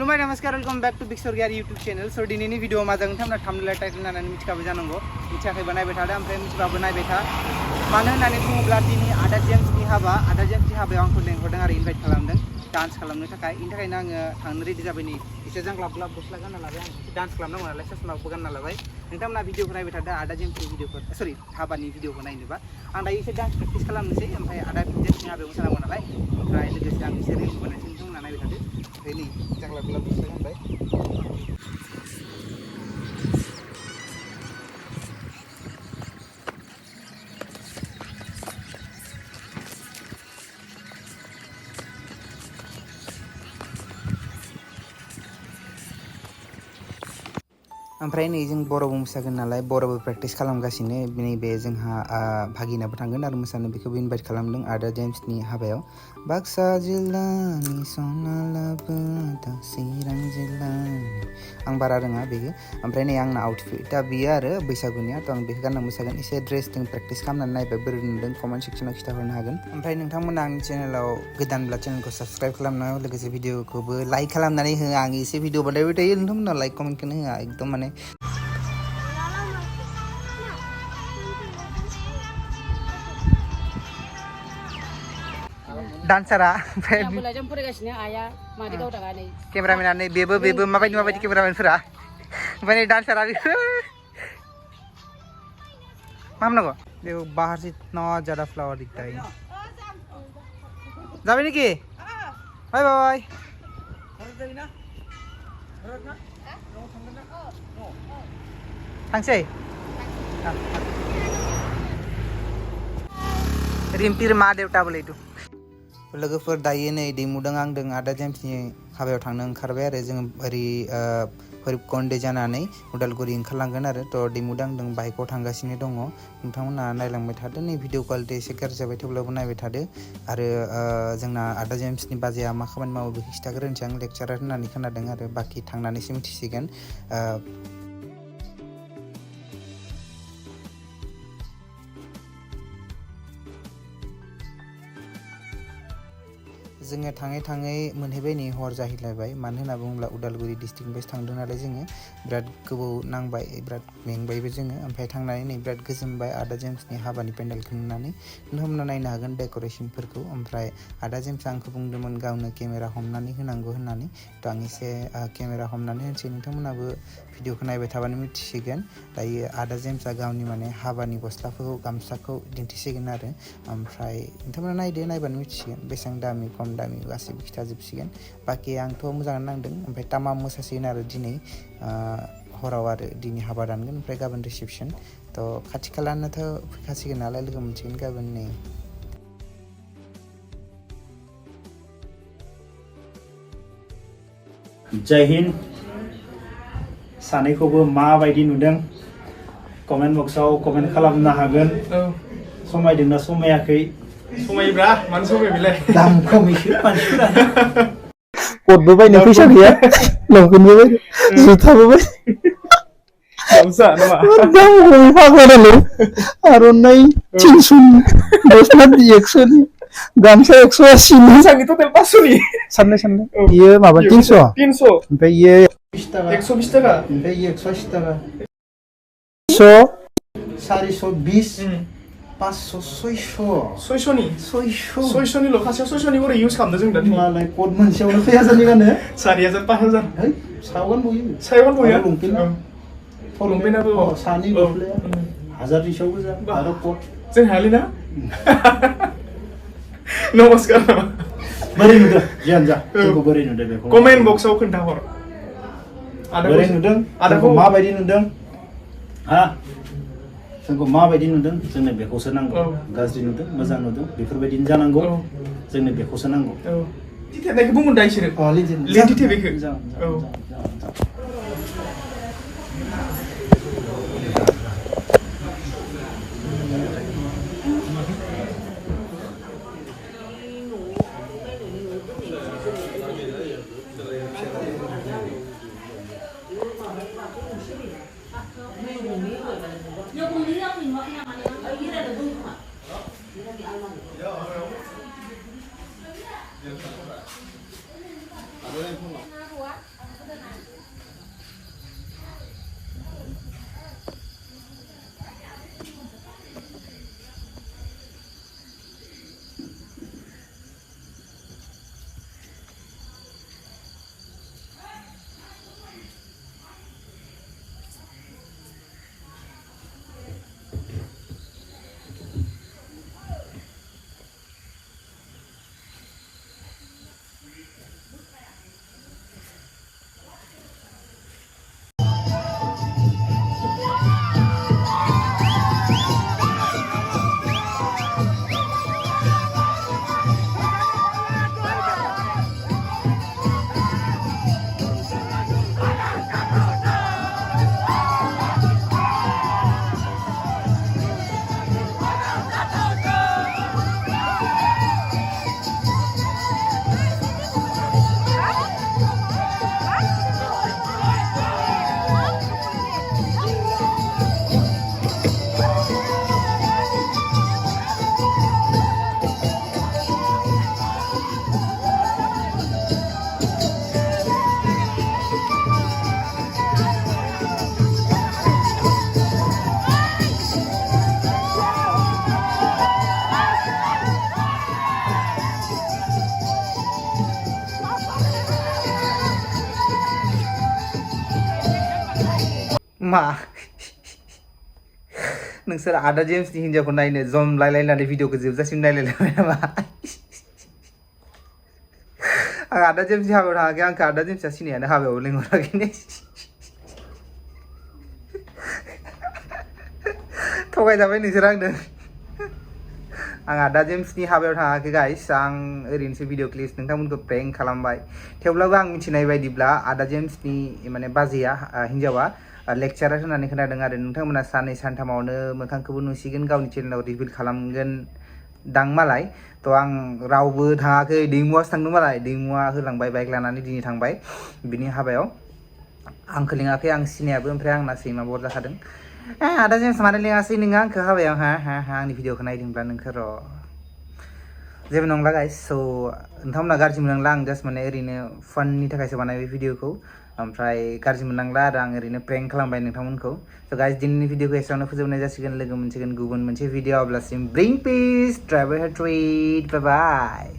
खुलुमबाय नमस्कार welcome back to Swargiary YouTube channel so दिनैनि भिडिअ माजों नोंथांमोना थाम्बनेल टाइटल नायनानै मिथिखाबाय जानांगौ मिथियाखैबा नायबाय थादो ओमफ्राय मिथिबाबो नायबाय था मानो होननानै बुङोब्ला दिनै आदा जेम्सनि हाबायाव आंखौ लेंहरदों आरो इनभाइट खालामदों डान्स खालामनो थाखाय इनि थाखायनो आङो थांनो रेडि जाबाय नै एसे जांग्लाब गस्ला गानना लाबाय आं डान्स खालामनांगौ नालाय ससमाबो गानना लाबाय नोंथांमोना भिडिअखौ नायबाय थादो आदा जेम्सनि भिडिअखौ सरि हाबानि भिडिअखौ नायनोबा आं दायो एसे डान्स प्रेक्टिस खालामनोसै ओमफ्राय आदा जेम्सनि हाबायाव मोसानांगौ नालाय ओमफ्राय लोगोसे आं एसे रिल्स बानायनोसै नोंथांमोना नायबाय थादो ओमफ्राय नै जांग्लाब गस्ला गानबाय ओमफ्राय नै जों बर'बो मोसागोन नालाय बर'बो प्रेक्टिस खालामगासिनो नैबे जोंहा भागिनाबो थांगोन आरो मोसानो बेखौबो इनभाइट खालामदों आदा जेम्सनि हाबायाव बाक्सा जिल्लानि सनालाबो चिरां जिल्लानि आं बारा रोङा बेखौ ओमफ्राय नै आंना आउटफिटआ बियो आरो बैसागुनिया थ' आं बेखौ गानना मोसागोन एसे ड्रेसजों प्रेक्टिस खालामनानै नायबाय बोरै नुदों कमेन्ट सेक्सनाव खिन्थाहरनो हागोन ओमफ्राय नोंथांमोना आंनि चेनेलाव गोदानब्ला चेनेलखौ साबस्क्राइब खालामनायाव लोगोसे भिडिअखौबो लाइक खालामनानै हो आं एसे भिडिअ बानायबाय थायो नोंथांमोना लाइक कमेन्टखौनो होआ एकदम माने डान्सारा केमेरामेना बेबो माबायदि केमेरामेनफोरा ओमफ्राय नै डान्सारा बेबो मा नांगौ देखो बाहर से इतना ज़्यादा फ्लावर दिखता है जाबे नेকি बाय बाय थांसै रिम्पिर मा देवता बोले तू लोगोफोर दायो नै दैमुदों आंदों आदा जेम्सनि हाबायाव थांनो ओंखारबाय आरो जों ओरै भैरबकुन्ड जानानै उदालगुरि ओंखारलांगोन आरो थ' दैमुदों आंदों बाइकआव थांगासिनो दङ नोंथांमोना नायलांबाय थादो नै भिडिअ क्वालिटि एसे गाज्रि जाबाय थेवब्लाबो नायबाय थादो आरो जोंना आदा जेम्सनि बाजैया मा खामानि मावो बेखौ खिन्थाग्रोनोसै आं लेक्चारार होननानै खोनादों आरो बाखि थांनानैसो मिथिसिगोन जोङो थाङै मोनहैबाय नै हर जाहैलायबाय मानो होनना बुङोब्ला उदालगुरि डिस्ट्रिक्टनिफ्राय थांदों नालाय जोङो बिराद गोबाव नांबाय बिराद मेंबायबो जोङो ओमफ्राय थांनानै नै बिराद गोजोनबाय आदा जेम्सनि हाबानि पेन्डेलखौ नुनानै नोंथांमोना नायनो हागोन डेक'रेसनफोरखौ ओमफ्राय आदा जेम्सआ आंखौ बुंदोंमोन गावनो केमेरा हमनानै होनांगौ होननानै थ' आं एसे केमेरा हमनानै होनोसै नोंथांमोनाबो भिडिअखौ नायबाय थाबानो मिथिसिगोन दायो आदा जेम्सआ गावनि माने हाबानि गस्लाफोरखौ गामसाखौ दिन्थिसिगोन आरो ओमफ्राय नोंथांमोना नायबानो मिथिसिगोन बेसेबां दामि खम दामि गासैबो खिथाजोबसिगोन बाखि आंथ' मोजाङानो नांदों ओमफ्राय तामा मोसासिगोन आरो दिनै हराव आरो दिनै हाबा दानगोन ओमफ्राय गाबोन रिसेपसन थ' खाथि खालानोथ' फैखासिगोन नालाय लोगो मोनसिगोन गाबोन नै जय हिन्द सानैखौबो माबायदि नुदों कमेन्ट बक्सआव कमेन्ट खालामनो हागोन समायदोंना समायाखै समायब्रा मानो समाय बिलाय दाम खमिसो मानसिफोरा कटबो बायनो फैसा गैया लंपेन्टबो बायनो जुथाबो बायनो गामसा नामा दाम खमि फाग्लानालै आर'नाइ 300 गस्ला 100 गामसा 180 मोजाङै टटेल 500 नि साननै बियो माबा 300 ओमफ्राय इयो 120 टाका ओमफ्राय 180 टाका 420 500 600 नि ल' खासेयाव 600 नि बोरै इउज खालामदों जों दा मालाय कट मोनसेयावनो 5000 गानो 4000 5000 है सावगान बयो लंपेन्टआबो सानि गस्लाया 1200 गोजा आरो कट जों हायालै ना नमस्कार बोरै नुदों जियानो जा जोंखौ बोरै नुदों बेखौ कमेन्ट बक्सआव खोन्थाहर बोरै नुदों आदाखौ माबायदि नुदों हा जोंखौ माबायदि नुदों जोंनो बेखौसो नांगौ गाज्रि नुदों मोजां नुदों बेफोरबायदिनो जानांगौ जोंनो बेखौसो नांगौ लिरनायखौ बुंगोन दा इसोरो लिरथिथे बेखौ मा नोंसोर आदा जेम्सनि हिन्जावखौ नायनो जमलायलायनानै भिडिअखौ जोबजासिम नायलायलायबाय नामा आं आदा जेम्सनि हाबायाव थाङाखै आंखौ आदा जेम्सआ सिनायानो हाबायाव लिंहराखैनो थगायजाबाय नोंसोर आंनो आं आदा जेम्सनि हाबायाव थाङाखै गाइस आं ओरैनोसो भिडिअ क्लिप्स नोंथांमोनखौ प्रेंक खालामबाय थेवब्लाबो आं मिथिनाय बायदिब्ला आदा जेम्सनि माने बाजैया हिन्जावा लेक्चारार होननानै खोनादों आरो नोंथांमोना साननै सानथामावनो मोखांखौबो नुसिगोन गावनि चेनेलाव रिभिल खालामगोन दां मालाय थ' आं रावबो थाङाखै दैमुआसो थांदों मालाय दैमुआ होलांबाय बाइक लानानै दिनै थांबाय बिनि हाबायाव आंखौ लिङाखै आं सिनायाबो ओमफ्राय आंना सैमा बर जाखादों आदा जेम्स मानो लिङासै नोङो आंखौ हाबायाव हा आंनि भिडिअखौ नायदोंब्ला नोंखौ र' जेबो नंला गाइस स' नोंथांमोना गाज्रि मोननांला आं जास्ट माने ओरैनो फाननि थाखायसो बानायबाय भिडिअखौ ओमफ्राय गाज्रि मोननांला आरो आं ओरैनो प्रेंक खालामबाय नोंथांमोनखौ स' गाइस दिनैनि भिडिअखौ एसेयावनो फोजोबनाय जासिगोन लोगो मोनसिगोन गुबुन मोनसे भिडिअ अब्लासिम ब्रिं पिस ट्राइबल हेड ट्रिट बाय बाय